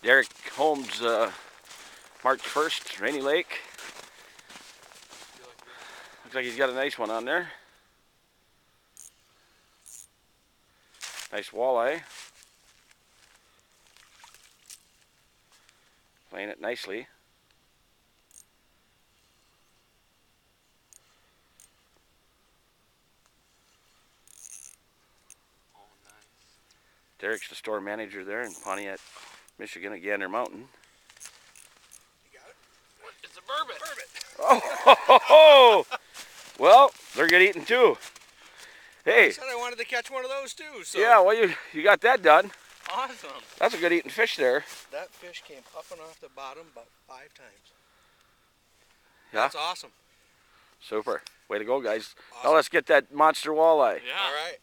Derek Holmes, March 1st, Rainy Lake. Looks like he's got a nice one on there. Nice walleye. Playing it nicely. Oh, nice. Derek's the store manager there in Pontiac, Michigan at Gander Mountain. You got it? It's a burbot. Oh, ho, ho, ho. Well, they're good eating too. Hey. I said I wanted to catch one of those too. So. Yeah, well, you got that done. Awesome. That's a good eating fish there. That fish came up and off the bottom about 5 times. Yeah. That's awesome. Super. Way to go, guys. Awesome. Now let's get that monster walleye. Yeah. All right.